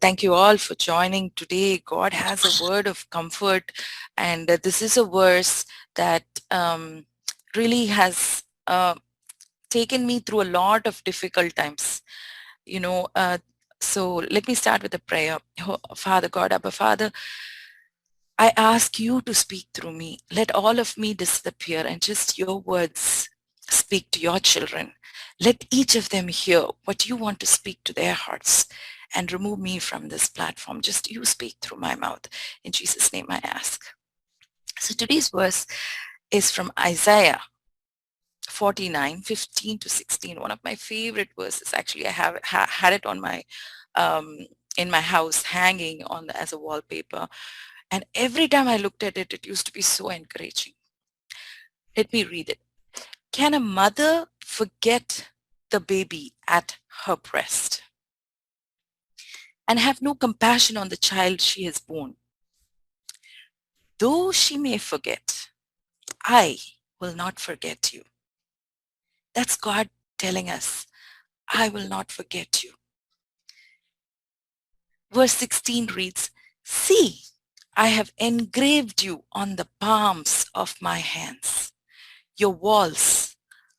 Thank you all for joining today. God has a word of comfort, and this is a verse that really has taken me through a lot of difficult times. You know, so let me start with a prayer. Father God, Abba Father, I ask you to speak through me. Let all of me disappear and just your words speak to your children. Let each of them hear what you want to speak to their hearts and remove me from this platform. Just you speak through my mouth. In Jesus' name I ask. So today's verse is from Isaiah 49:15 to 16. One of my favorite verses. Actually, I have had it on my um, in my house hanging on as a wallpaper. And every time I looked at it, it used to be so encouraging. Let me read it. Can a mother forget the baby at her breast and have no compassion on the child she has born? Though she may forget, I will not forget you. That's God telling us, I will not forget you. Verse 16 reads, see, I have engraved you on the palms of my hands. Your walls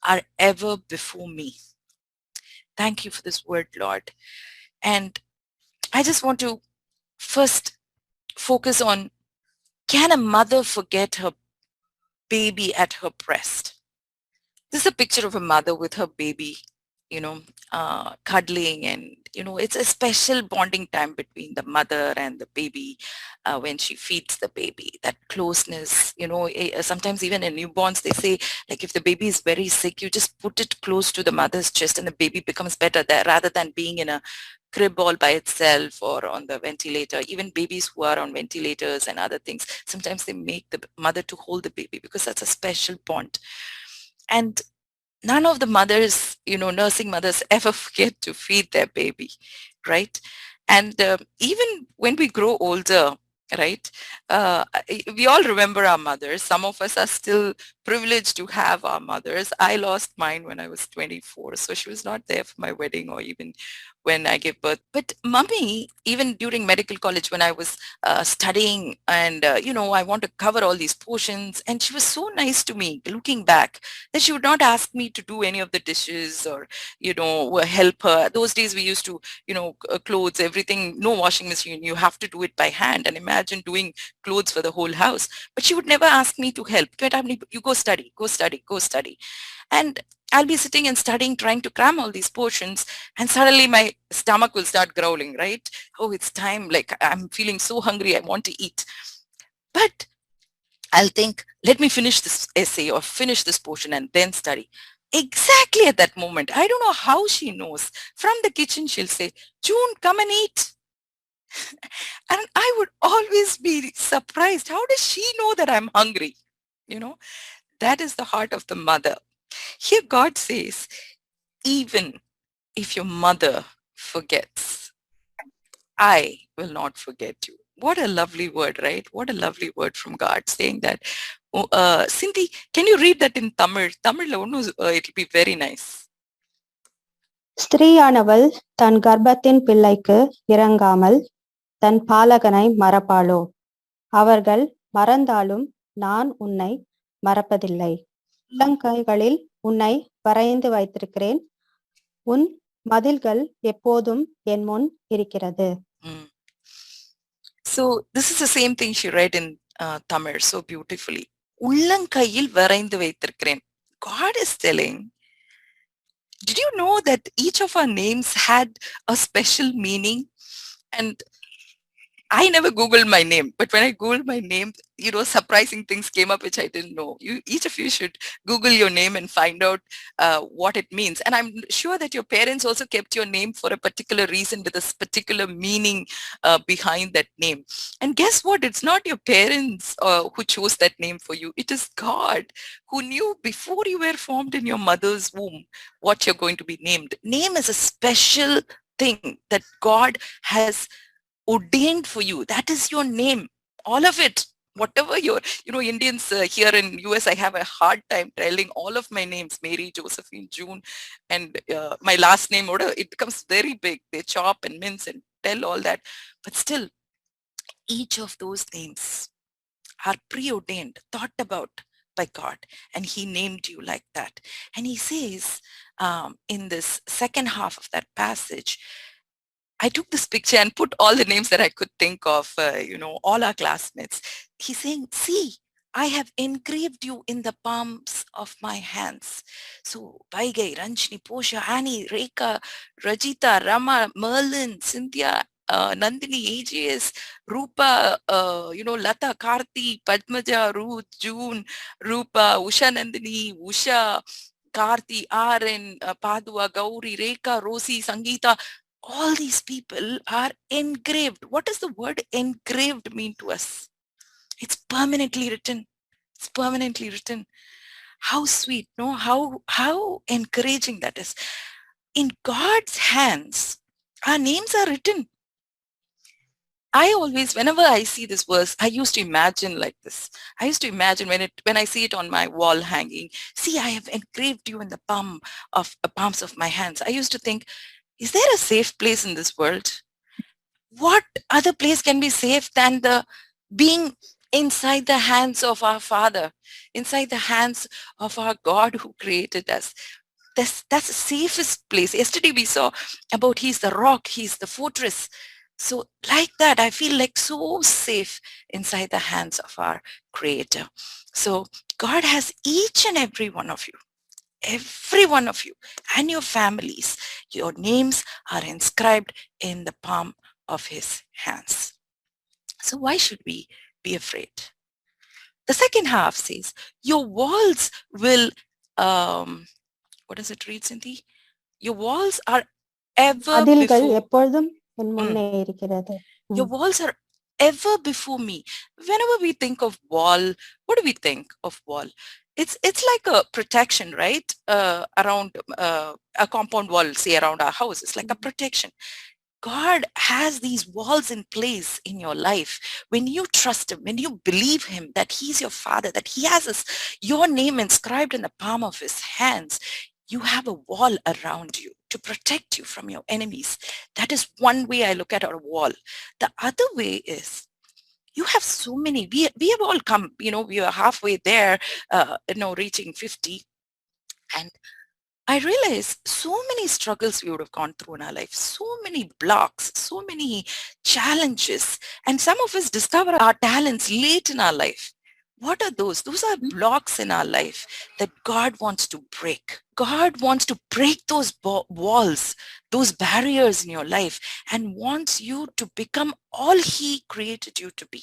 are ever before me. Thank you for this word, Lord. And I just want to first focus on, can a mother forget her baby at her breast? This is a picture of a mother with her baby, you know, cuddling, and, it's a special bonding time between the mother and the baby when she feeds the baby. That closeness, sometimes even in newborns, they say, like, if the baby is very sick, you just put it close to the mother's chest and the baby becomes better there rather than being in a crib all by itself or on the ventilator. Even babies who are on ventilators and other things, sometimes they make the mother to hold the baby because that's a special bond. And none of the mothers, nursing mothers ever forget to feed their baby, right? And even when we grow older, right, we all remember our mothers. Some of us are still privileged to have our mothers. I lost mine when I was 24, so she was not there for my wedding or even when I gave birth. But mummy, even during medical college when I was studying, and I want to cover all these portions, and she was so nice to me looking back, that she would not ask me to do any of the dishes or help her. Those days we used to, clothes, everything, no washing machine, you have to do it by hand. And imagine doing clothes for the whole house. But she would never ask me to help. You go study, go study, go study. And I'll be sitting and studying, trying to cram all these portions, and suddenly my stomach will start growling, right? Oh, it's time, like I'm feeling so hungry, I want to eat. But I'll think, let me finish this essay or finish this portion and then study. Exactly at that moment, I don't know how she knows. From the kitchen, she'll say, June, come and eat. And I would always be surprised. How does she know that I'm hungry? You know, that is the heart of the mother. Here, God says, even if your mother forgets, I will not forget you. What a lovely word, right? What a lovely word from God saying that. Oh, Cindy, can you read that in Tamil? Tamil, it'll be very nice. ஸ்திரீயானவள் தன் கர்ப்பத்தின் பிள்ளைக்கு இரங்காமல் தன் பாலகனை மறப்பாளோ? அவர்கள் மறந்தாலும் நான் உன்னை மறப்பதில்லை. உள்ளங்கைகளில் உன்னை வரைந்து வைத்திருக்கிறேன். உன் மதில்கள் எப்போதும் என் முன் இருக்கிறது. So this is the same thing she read in Tamil so beautifully. உள்ளங்கையில் வரைந்து வைத்திருக்கிறேன். God is telling, did you know that each of our names had a special meaning? And I never Googled my name, but when I Googled my name, surprising things came up which I didn't know. Each of you should Google your name and find out what it means. And I'm sure that your parents also kept your name for a particular reason with a particular meaning behind that name. And guess what? It's not your parents who chose that name for you. It is God who knew before you were formed in your mother's womb what you're going to be named. Name is a special thing that God has ordained for you. That is your name, all of it. Whatever your, Indians here in US, I have a hard time telling all of my names: Mary, Josephine, June, and my last name, it becomes very big. They chop and mince and tell all that, but still, each of those names are preordained, thought about by God, and He named you like that. And He says in this second half of that passage, I took this picture and put all the names that I could think of, all our classmates. He's saying, see, I have engraved you in the palms of my hands. So, Baigai, Ranjini, Posha, Annie, Rekha, Rajita, Rama, Merlin, Cynthia, Nandini, AJS, Rupa, Lata, Karthi, Padmaja, Ruth, June, Rupa, Usha Nandini, Usha, Karthi, Aaron, Padua, Gauri, Rekha, Rosie, Sangeeta, all these people are engraved. What does the word engraved mean to us? It's permanently written. It's permanently written. How sweet, no? How encouraging that is. In God's hands, our names are written. I always, whenever I see this verse, I used to imagine like this. I used to imagine when I see it on my wall hanging, see, I have engraved you in the palms of my hands. I used to think, is there a safe place in this world? What other place can be safe than the being inside the hands of our Father, inside the hands of our God who created us? That's the safest place. Yesterday we saw about He's the rock, He's the fortress. So like that, I feel like so safe inside the hands of our Creator. So God has each and every one of you and your families. Your names are inscribed in the palm of His hands. So why should we be afraid? The second half says, your walls will, what does it read, Cynthia? Your walls are ever மதில்கள் before. எப்பொழுதும் என் முன்னே இருக்கிறது. Your walls are ever before me. Whenever we think of wall, what do we think of wall? It's like a protection, right? Around a compound wall, say around our house. It's like a protection. God has these walls in place in your life. When you trust Him, when you believe Him, that He's your Father, that He has your name inscribed in the palm of His hands, you have a wall around you to protect you from your enemies. That is one way I look at our wall. The other way is, you have so many, we have all come, we are halfway there, reaching 50. And I realize so many struggles we would have gone through in our life, so many blocks, so many challenges, and some of us discover our talents late in our life. What are those? Those are blocks in our life that God wants to break. God wants to break those walls, those barriers in your life, and wants you to become all He created you to be.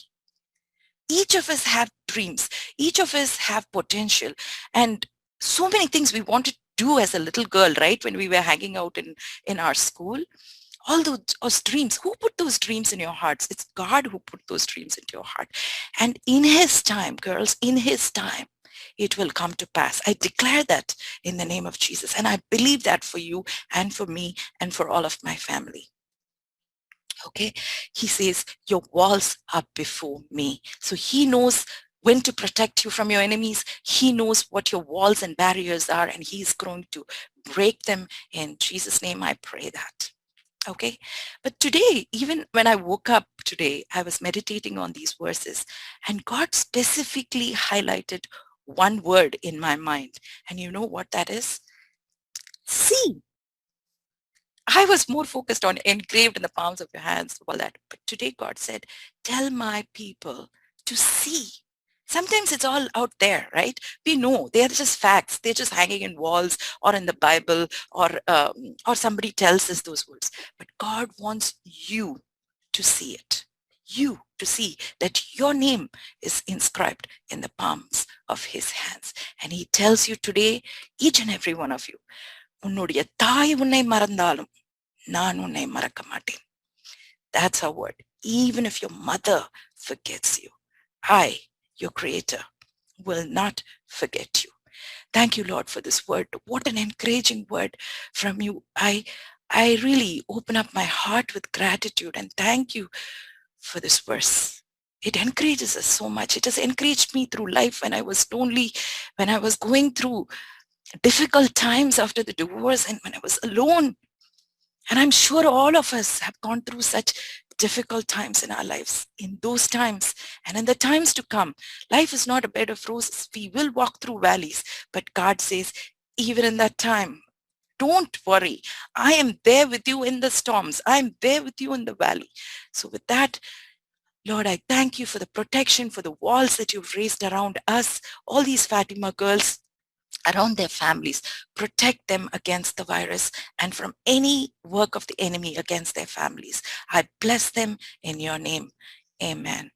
Each of us have dreams. Each of us have potential. And so many things we wanted to do as a little girl, right? When we were hanging out in our school. All those dreams. Who put those dreams in your hearts? It's God who put those dreams into your heart. And in His time, girls, in His time, it will come to pass. I declare that in the name of Jesus. And I believe that for you and for me and for all of my family. Okay, He says, your walls are before me. So He knows when to protect you from your enemies. He knows what your walls and barriers are, and He's going to break them. In Jesus' name, I pray that. Okay, but today, even when I woke up today, I was meditating on these verses, and God specifically highlighted one word in my mind. And you know what that is? See. I was more focused on engraved in the palms of your hands, all that. But today God said, tell my people to see. Sometimes it's all out there, right? We know they're just facts. They're just hanging in walls or in the Bible, or somebody tells us those words. But God wants you to see it. You to see that your name is inscribed in the palms of His hands. And He tells you today, each and every one of you, உன்னுடைய தாய் உன்னை மறந்தாலும் நான் உன்னை மறக்க மாட்டேன். That's our word. Even if your mother forgets you, I, your Creator, will not forget you. Thank you, Lord, for this word. What an encouraging word from you. I really open up my heart with gratitude and thank you for this verse. It encourages us so much. It has encouraged me through life when I was lonely, when I was going through difficult times after the divorce, and when I was alone. And I'm sure all of us have gone through such difficult times in our lives. In those times and in the times to come, life is not a bed of roses. We will walk through valleys, but God says, even in that time, don't worry. I am there with you in the storms. I am there with you in the valley. So with that, Lord, I thank you for the protection, for the walls that you've raised around us, all these Fatima girls, around their families. Protect them against the virus and from any work of the enemy against their families. I bless them in your name. Amen.